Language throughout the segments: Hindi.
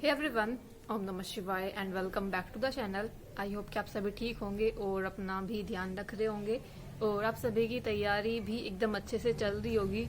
हे एवरीवन, ओम नमः शिवाय and welcome back to the channel. I hope कि आप सभी ठीक होंगे और अपना भी ध्यान रख रहे होंगे और आप सभी की तैयारी भी एकदम अच्छे से चल रही होगी।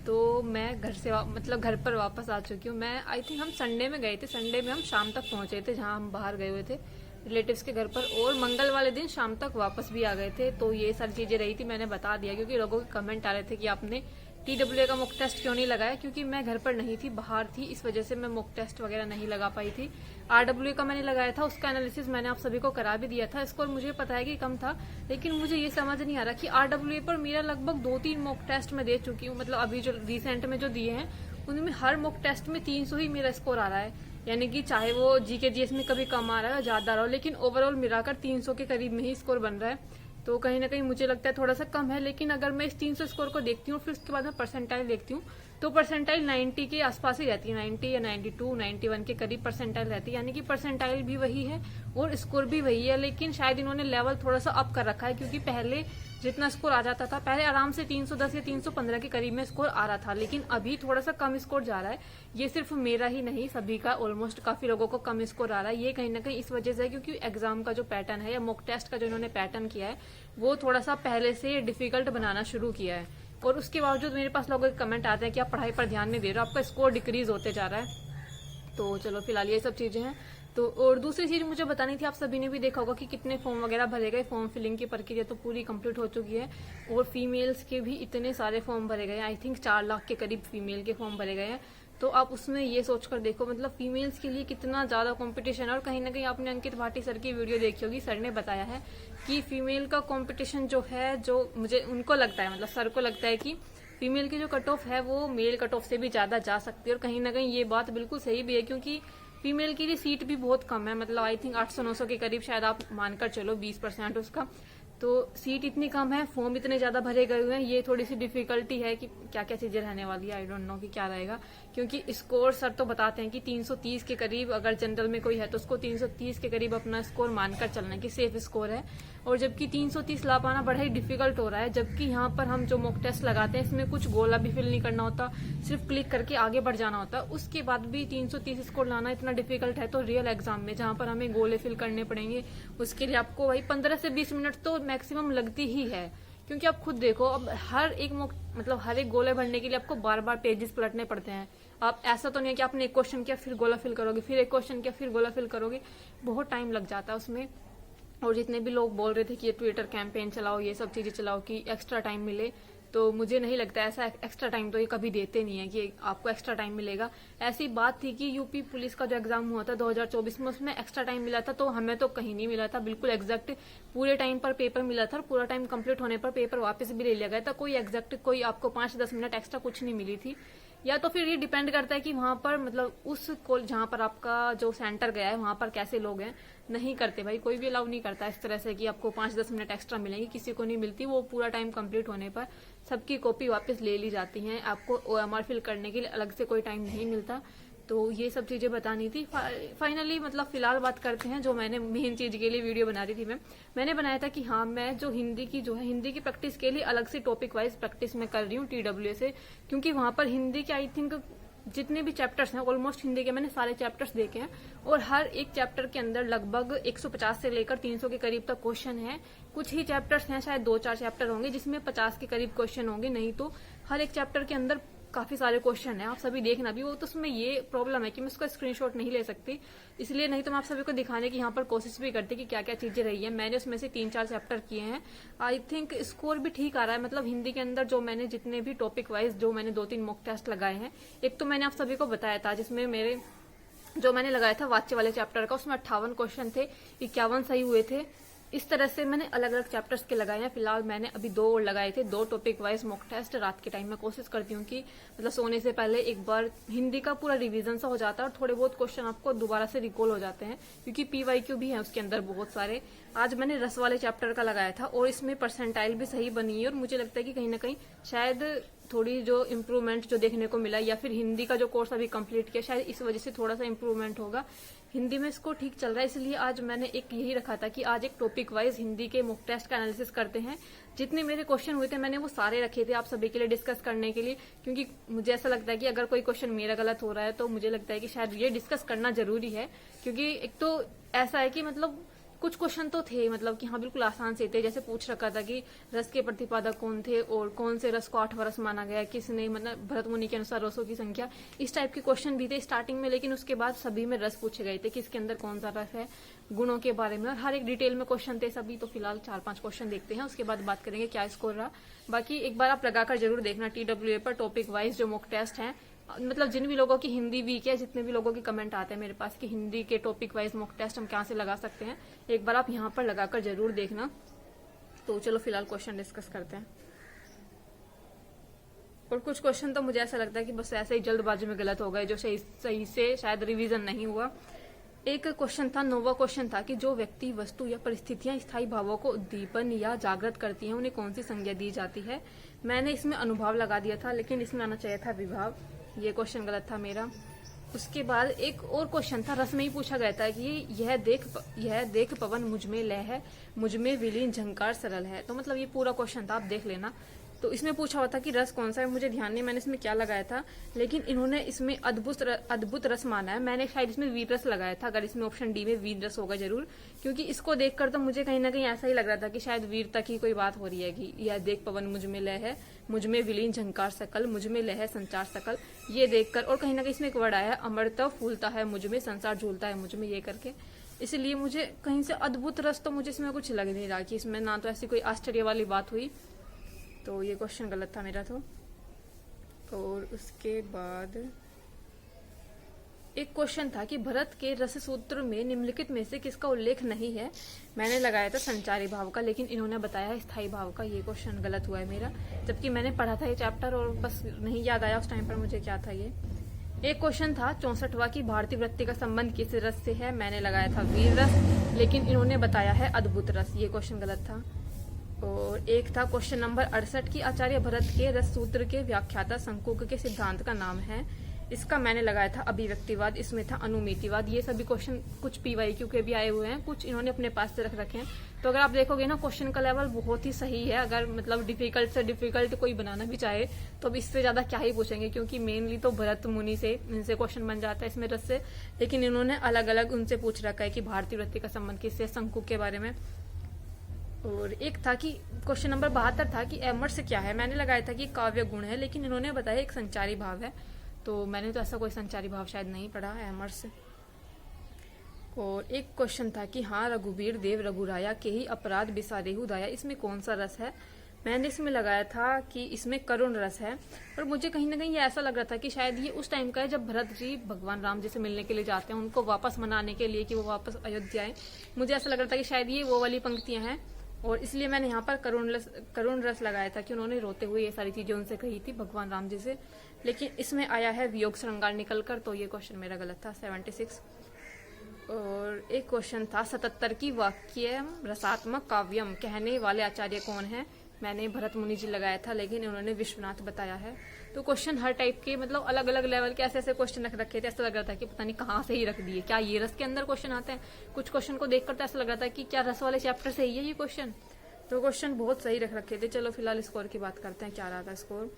तो मैं घर पर वापस आ चुकी हूँ। मैं आई थिंक हम संडे में गए थे। संडे में हम शाम तक पहुंचे थे जहाँ हम बाहर गए हुए थे रिलेटिव्स के घर पर, और मंगल वाले दिन शाम तक वापस भी आ गए थे। तो ये सारी चीजें रही थी, मैंने बता दिया क्योंकि लोगों के कमेंट आ रहे थे कि आपने TWA का मॉक टेस्ट क्यों नहीं लगाया। क्योंकि मैं घर पर नहीं थी, बाहर थी, इस वजह से मैं मॉक टेस्ट वगैरह नहीं लगा पाई थी। RWA का मैंने लगाया था, उसका एनालिसिस मैंने आप सभी को करा भी दिया था। स्कोर मुझे पता है कि कम था, लेकिन मुझे ये समझ नहीं आ रहा कि RWA पर मेरा लगभग 2-3 मॉक टेस्ट मैं दे चुकी हूँ। मतलब अभी जो रिसेंट में जो दिए हैं उनमें हर मॉक टेस्ट में 300 ही मेरा स्कोर आ रहा है। यानी कि चाहे वो GK GS में कभी कम आ रहा है या ज्यादा आ रहा हो, लेकिन ओवरऑल मिलाकर 300 के करीब में ही स्कोर बन रहा है। तो कहीं ना कहीं मुझे लगता है थोड़ा सा कम है। लेकिन अगर मैं इस 300 स्कोर को देखती हूँ फिर उसके बाद मैं परसेंटाइल देखती हूँ तो परसेंटाइल 90 के आसपास ही रहती है। 90 या 92, 91 के करीब परसेंटाइल रहती है। यानी कि परसेंटाइल भी वही है और स्कोर भी वही है, लेकिन शायद इन्होंने लेवल थोड़ा सा अप कर रखा है। क्योंकि पहले जितना स्कोर आ जाता था, पहले आराम से 310 या 315 के करीब में स्कोर आ रहा था, लेकिन अभी थोड़ा सा कम स्कोर जा रहा है। ये सिर्फ मेरा ही नहीं, सभी का ऑलमोस्ट काफी लोगों को कम स्कोर आ रहा है। ये कहीं ना कहीं इस वजह से है क्योंकि एग्जाम का जो पैटर्न है या मॉक टेस्ट का जो इन्होंने पैटर्न किया है वो थोड़ा सा पहले से डिफिकल्ट बनाना शुरू किया है। और उसके बावजूद मेरे पास लोगों के कमेंट आते हैं कि आप पढ़ाई पर ध्यान नहीं दे रहे हो, आपका स्कोर डिक्रीज होते जा रहा है। तो चलो फिलहाल ये सब चीजें हैं। तो और दूसरी चीज मुझे बतानी थी, आप सभी ने भी देखा होगा कि कितने फॉर्म वगैरह भरे गए। फॉर्म फिलिंग की प्रक्रिया तो पूरी कंप्लीट हो चुकी है और फीमेल्स के भी इतने सारे फॉर्म भरे गए हैं। आई थिंक 4 लाख के करीब फीमेल के फॉर्म भरे गए हैं। तो आप उसमें ये सोचकर देखो, मतलब फीमेल्स के लिए कितना ज्यादा कंपटीशन है। और कहीं ना कहीं आपने अंकित भाटी सर की वीडियो देखी होगी, सर ने बताया है कि फीमेल का कंपटीशन जो है, जो मुझे उनको लगता है, मतलब सर को लगता है कि फीमेल की जो कट ऑफ है वो मेल कट ऑफ से भी ज्यादा जा सकती है। और कहीं ना कहीं ये बात बिल्कुल सही भी है क्योंकि फीमेल के लिए सीट भी बहुत कम है। मतलब आई थिंक 800-900 के करीब, शायद आप मानकर चलो 20% उसका। तो सीट इतनी कम है, फॉर्म इतने ज्यादा भरे गए हुए हैं, ये थोड़ी सी डिफिकल्टी है कि क्या क्या चीजें रहने वाली है। आई डोंट नो कि क्या रहेगा, क्योंकि स्कोर सर तो बताते हैं कि 330 के करीब अगर जनरल में कोई है तो उसको 330 के करीब अपना स्कोर मानकर चलना कि सेफ स्कोर है। और जबकि 330 ला पाना बड़ा ही डिफिकल्ट हो रहा है। जबकि यहाँ पर हम जो मॉक टेस्ट लगाते हैं इसमें कुछ गोला भी फिल नहीं करना होता, सिर्फ क्लिक करके आगे बढ़ जाना होता है। उसके बाद भी 330 स्कोर लाना इतना डिफिकल्ट है, तो रियल एग्जाम में जहाँ पर हमें गोले फिल करने पड़ेंगे उसके लिए आपको वही 15 से 20 मिनट तो मैक्सिमम लगती ही है। क्योंकि आप खुद देखो, अब हर एक हर एक गोले भरने के लिए आपको बार बार पेजेस पलटने पड़ते हैं। आप ऐसा तो नहीं है कि आपने एक क्वेश्चन किया फिर गोला फिल करोगे, फिर एक क्वेश्चन किया फिर गोला फिल करोगे, बहुत टाइम लग जाता है उसमें। और जितने भी लोग बोल रहे थे कि ये ट्विटर कैंपेन चलाओ, ये सब चीजें चलाओ कि एक्स्ट्रा टाइम मिले, तो मुझे नहीं लगता ऐसा एक्स्ट्रा टाइम तो ये कभी देते नहीं है कि आपको एक्स्ट्रा टाइम मिलेगा। ऐसी बात थी कि यूपी पुलिस का जो एग्जाम हुआ था 2024 में, उसमें एक्स्ट्रा टाइम मिला था, तो हमें तो कहीं नहीं मिला था। बिल्कुल एग्जैक्ट पूरे टाइम पर पेपर मिला था और पूरा टाइम कंप्लीट होने पर पेपर वापस भी ले लिया गया था। कोई एग्जैक्ट कोई आपको 5-10 मिनट एक्स्ट्रा कुछ नहीं मिली थी। या तो फिर ये डिपेंड करता है कि वहां पर मतलब उस जहां पर आपका जो सेंटर गया है वहां पर कैसे लोग हैं। नहीं करते भाई, कोई भी अलाउ नहीं करता इस तरह से कि आपको 5-10 मिनट एक्स्ट्रा मिलेंगे, किसी को नहीं मिलती। वो पूरा टाइम कंप्लीट होने पर सबकी कॉपी वापस ले ली जाती है, आपको OMR फिल करने के लिए अलग से कोई टाइम नहीं मिलता। तो ये सब चीजें बतानी थी। फाइनली मतलब फिलहाल बात करते हैं जो मैंने मेन चीज के लिए वीडियो बना रही थी। मैंने बनाया था कि हाँ, मैं जो हिंदी की प्रैक्टिस के लिए अलग से टॉपिक वाइज प्रैक्टिस मैं कर रही हूँ TWA से। क्योंकि वहां पर हिंदी के आई थिंक जितने भी चैप्टर्स हैं ऑलमोस्ट हिंदी के मैंने सारे चैप्टर्स देखे हैं, और हर एक चैप्टर के अंदर लगभग 150 से लेकर 300 के करीब तक क्वेश्चन है। कुछ ही चैप्टर्स हैं, शायद 2-4 चैप्टर होंगे जिसमें 50 के करीब क्वेश्चन होंगे, नहीं तो हर एक चैप्टर के अंदर काफी सारे क्वेश्चन है। आप सभी देखना भी, वो तो उसमें ये प्रॉब्लम है कि मैं उसका स्क्रीनशॉट नहीं ले सकती, इसलिए नहीं तो मैं आप सभी को दिखाने की यहाँ पर कोशिश भी करती कि क्या क्या चीजें रही है। मैंने उसमें से 3-4 चैप्टर किए हैं। आई थिंक स्कोर भी ठीक आ रहा है। मतलब हिंदी के अंदर जो मैंने जितने भी टॉपिक वाइज जो मैंने 2-3 मॉक टेस्ट लगाए हैं, एक तो मैंने आप सभी को बताया था जिसमें मेरे जो मैंने लगाया था वाच्य वाले चैप्टर का, उसमें 58 क्वेश्चन थे, 51 सही हुए थे। इस तरह से मैंने अलग अलग चैप्टर्स के लगाए हैं। फिलहाल मैंने अभी 2 और लगाए थे, 2 टॉपिक वाइज मॉक टेस्ट। रात के टाइम में कोशिश करती हूँ कि मतलब सोने से पहले एक बार हिंदी का पूरा रिवीजन सा हो जाता है और थोड़े बहुत क्वेश्चन आपको दोबारा से रिकॉल हो जाते हैं, क्योंकि PYQ भी है उसके अंदर बहुत सारे। आज मैंने रस वाले चैप्टर का लगाया था और इसमें परसेंटाइल भी सही बनी है और मुझे लगता है कि कहीं ना कहीं शायद थोड़ी जो इम्प्रूवमेंट जो देखने को मिला, या फिर हिंदी का जो कोर्स अभी कंप्लीट किया शायद इस वजह से थोड़ा सा इम्प्रूवमेंट होगा। हिंदी में इसको ठीक चल रहा है, इसलिए आज मैंने एक यही रखा था कि आज एक टॉपिक वाइज हिंदी के मॉक टेस्ट का एनालिसिस करते हैं। जितने मेरे क्वेश्चन हुए थे मैंने वो सारे रखे थे आप सभी के लिए डिस्कस करने के लिए, क्योंकि मुझे ऐसा लगता है कि अगर कोई क्वेश्चन मेरा गलत हो रहा है तो मुझे लगता है कि शायद ये डिस्कस करना जरूरी है। क्योंकि एक तो ऐसा है कि मतलब कुछ क्वेश्चन तो थे मतलब कि हाँ बिल्कुल आसान से थे, जैसे पूछ रखा था कि रस के प्रतिपादक कौन थे और कौन से रस को 8वां रस माना गया, किसने मतलब भरत मुनि के अनुसार रसों की संख्या, इस टाइप के क्वेश्चन भी थे स्टार्टिंग में। लेकिन उसके बाद सभी में रस पूछे गए थे कि इसके अंदर कौन सा रस है, गुणों के बारे में, और हर एक डिटेल में क्वेश्चन थे सभी। तो फिलहाल 4-5 क्वेश्चन देखते हैं, उसके बाद बात करेंगे क्या स्कोर रहा। बाकी एक बार आप लगाकर जरूर देखना TWA पर टॉपिक वाइज जो मॉक टेस्ट है, मतलब जिन भी लोगों की हिंदी वीक है, जितने भी लोगों के कमेंट आते हैं मेरे पास कि हिंदी के टॉपिक वाइज मॉक टेस्ट हम कहाँ से लगा सकते हैं, एक बार आप यहाँ पर लगाकर जरूर देखना। तो चलो फिलहाल क्वेश्चन डिस्कस करते हैं। और कुछ क्वेश्चन तो मुझे ऐसा लगता है कि बस ऐसे ही जल्दबाजी में गलत हो गए, जो सही से शायद रिवीजन नहीं हुआ। एक क्वेश्चन था, 9वां क्वेश्चन था कि जो व्यक्ति, वस्तु या परिस्थितियां स्थायी भावों को उद्दीपन या जागृत करती हैं उन्हें कौन सी संज्ञा दी जाती है। मैंने इसमें अनुभव लगा दिया था, लेकिन इसमें आना चाहिए था विभाव, ये क्वेश्चन गलत था मेरा। उसके बाद एक और क्वेश्चन था, रस में ही पूछा गया था कि यह देख पवन मुझ में लय है, मुझ में विलीन झंकार सरल है। तो मतलब ये पूरा क्वेश्चन था, आप देख लेना। तो इसमें पूछा हुआ था कि रस कौन सा है, मुझे ध्यान नहीं मैंने इसमें क्या लगाया था, लेकिन इन्होंने इसमें अद्भुत रस माना है। मैंने शायद इसमें वीर रस लगाया था, अगर इसमें ऑप्शन डी में वीर रस होगा जरूर, क्योंकि इसको देखकर तो मुझे कहीं ना कहीं ऐसा ही लग रहा था कि शायद वीर तक ही कोई बात हो रही है कि यह देख पवन मुझ में लय है, मुझ में विलीन झंकार सकल, मुझ में लय है संचार सकल, ये देखकर। और कहीं ना कहीं इसमें एक वर्ड आया है अमृत फूलता है मुझ में, संसार झूलता है मुझ में, ये करके। इसलिए मुझे कहीं से अद्भुत रस तो मुझे इसमें कुछ लग नहीं रहा कि इसमें ना तो ऐसी कोई आश्चर्य वाली बात हुई, तो ये क्वेश्चन गलत था मेरा तो। और उसके बाद एक क्वेश्चन था कि भरत के रस सूत्र में निम्नलिखित में से किसका उल्लेख नहीं है। मैंने लगाया था संचारी भाव का, लेकिन इन्होंने बताया है स्थायी भाव का, ये क्वेश्चन गलत हुआ है मेरा, जबकि मैंने पढ़ा था ये चैप्टर और बस नहीं याद आया उस टाइम पर मुझे क्या था ये। एक क्वेश्चन था 64वां की भारतीय वृत्ति का संबंध किस रस से है। मैंने लगाया था वीर रस, लेकिन इन्होंने बताया है अद्भुत रस, ये क्वेश्चन गलत था। और एक था क्वेश्चन नंबर 68 की आचार्य भरत के रस सूत्र के व्याख्याता शंकुक के सिद्धांत का नाम है। इसका मैंने लगाया था अभिव्यक्तिवाद, इसमें था अनुमितिवाद। ये सभी क्वेश्चन कुछ PYQ के भी आए हुए हैं, कुछ इन्होंने अपने पास से रख रखे हैं। तो अगर आप देखोगे ना क्वेश्चन का लेवल बहुत ही सही है, अगर मतलब डिफिकल्ट से डिफिकल्ट कोई बनाना भी चाहे तो अब इससे ज्यादा क्या ही पूछेंगे, क्योंकि मेनली तो भरत मुनि से इनसे क्वेश्चन बन जाता है इसमें रस से, लेकिन इन्होंने अलग अलग उनसे पूछ रखा है कि भारतीय वृत्ति का संबंध किससे, शंकुक के बारे में। और एक था कि क्वेश्चन नंबर 72 था कि अमर्ष क्या है। मैंने लगाया था कि काव्य गुण है, लेकिन इन्होंने बताया एक संचारी भाव है, तो मैंने तो ऐसा कोई संचारी भाव शायद नहीं पढ़ा अमर्ष। और एक क्वेश्चन था कि हाँ रघुवीर देव रघुराया के ही अपराध बिसारेहु दाया, इसमें कौन सा रस है। मैंने इसमें लगाया था कि इसमें करुण रस है, और मुझे कहीं ना कहीं ये ऐसा लग रहा था कि शायद ये उस टाइम का है जब भरत जी भगवान राम जी से मिलने के लिए जाते हैं, उनको वापस मनाने के लिए कि वो वापस अयोध्या आए। मुझे ऐसा लग रहा था कि शायद ये वो वाली पंक्तियां हैं, और इसलिए मैंने यहाँ पर करुण रस लगाया था कि उन्होंने रोते हुए ये सारी चीजें उनसे कही थी भगवान राम जी से। लेकिन इसमें आया है वियोग श्रृंगार निकलकर, तो ये क्वेश्चन मेरा गलत था 76। और एक क्वेश्चन था 77 की वाक्य रसात्मक काव्यम कहने वाले आचार्य कौन है। मैंने भरत मुनि जी लगाया था, लेकिन उन्होंने विश्वनाथ बताया है। तो क्वेश्चन हर टाइप के मतलब अलग अलग लेवल के ऐसे ऐसे क्वेश्चन रख रखे थे, ऐसा लग रहा था कि पता नहीं कहाँ से ही रख दिए, क्या ये रस के अंदर क्वेश्चन आते हैं। कुछ क्वेश्चन को देखकर तो ऐसा लग रहा था कि क्या रस वाले चैप्टर से ही है ये क्वेश्चन। तो क्वेश्चन बहुत सही रख रखे थे। चलो फिलहाल स्कोर की बात करते हैं, क्या रहा था स्कोर।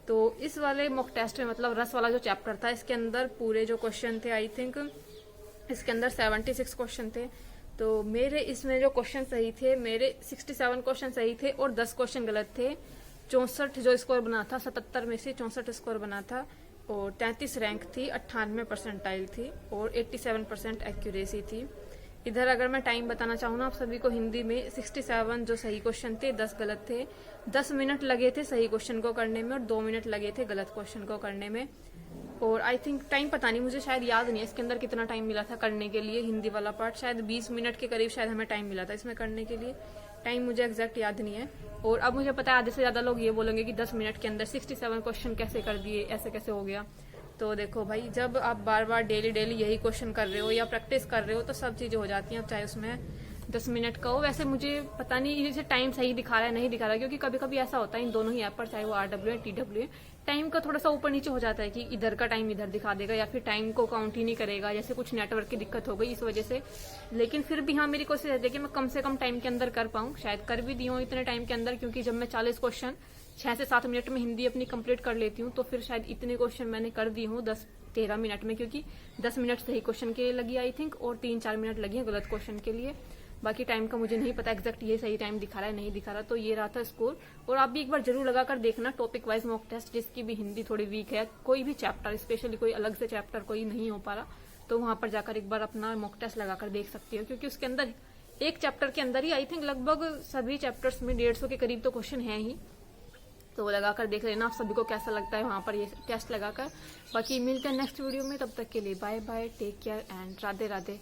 तो इस वाले मॉक टेस्ट में मतलब रस वाला जो चैप्टर था इसके अंदर पूरे जो क्वेश्चन थे, आई थिंक इसके अंदर 76 क्वेश्चन थे। तो मेरे इसमें जो क्वेश्चन सही थे, मेरे 67 क्वेश्चन सही थे और 10 क्वेश्चन गलत थे। 64 जो स्कोर बना था, 77 में से 64 स्कोर बना था, और 33 रैंक थी, 98 परसेंटाइल थी, और 87% एक्यूरेसी थी। इधर अगर मैं टाइम बताना चाहूँ ना आप सभी को, हिंदी में 67 जो सही क्वेश्चन थे, 10 गलत थे। 10 मिनट लगे थे सही क्वेश्चन को करने में और 2 मिनट लगे थे गलत क्वेश्चन को करने में। और आई थिंक टाइम पता नहीं, मुझे शायद याद नहीं है इसके अंदर कितना टाइम मिला था करने के लिए। हिंदी वाला पार्ट शायद 20 मिनट के करीब शायद हमें टाइम मिला था इसमें करने के लिए। टाइम मुझे एग्जैक्ट याद नहीं है। और अब मुझे पता है आधे से ज्यादा लोग ये बोलेंगे कि 10 मिनट के अंदर 67 क्वेश्चन कैसे कर दिए, ऐसे कैसे हो गया। तो देखो भाई, जब आप बार बार डेली यही क्वेश्चन कर रहे हो या प्रैक्टिस कर रहे हो तो सब चीजें हो जाती हैं, चाहे उसमें 10 मिनट का हो। वैसे मुझे पता नहीं इसे टाइम सही दिखा रहा है नहीं दिखा रहा है, क्योंकि कभी कभी ऐसा होता है इन दोनों ही ऐप पर, चाहे वो RW है TW है, टाइम का थोड़ा सा ऊपर नीचे हो जाता है कि इधर का टाइम इधर दिखा देगा या फिर टाइम को काउंट ही नहीं करेगा, जैसे कुछ नेटवर्क की दिक्कत हो गई इस वजह से। लेकिन फिर भी हाँ, मेरी कोशिश रहती है कि मैं कम से कम टाइम के अंदर कर पाऊँ। शायद कर भी दी हूँ इतने टाइम के अंदर, क्योंकि जब मैं 40 क्वेश्चन 6 से 7 मिनट में हिंदी अपनी कंप्लीट कर लेती हूँ, तो फिर शायद इतने क्वेश्चन मैंने कर दिए हूँ 10-13 मिनट में, क्योंकि 10 मिनट सही क्वेश्चन के लिए लगी आई थिंक, और 3-4 मिनट लगी है गलत क्वेश्चन के लिए। बाकी टाइम का मुझे नहीं पता एग्जैक्ट ये सही टाइम दिखा रहा है नहीं दिखा रहा। तो ये रहा था स्कोर। और आप भी एक बार जरूर लगाकर देखना टॉपिक वाइज मॉक टेस्ट, जिसकी भी हिंदी थोड़ी वीक है, कोई भी चैप्टर स्पेशली कोई अलग से चैप्टर कोई नहीं हो पा रहा, तो वहां पर जाकर एक बार अपना मॉक टेस्ट लगाकर देख सकती हो, क्योंकि उसके अंदर एक चैप्टर के अंदर ही आई थिंक लगभग सभी चैप्टर्स में 150 के करीब तो क्वेश्चन है ही। तो वो लगाकर देख लेना आप सभी को कैसा लगता है वहां पर ये टेस्ट लगाकर। बाकी मिलते हैं नेक्स्ट वीडियो में, तब तक के लिए bye bye, take care and Radhe Radhe.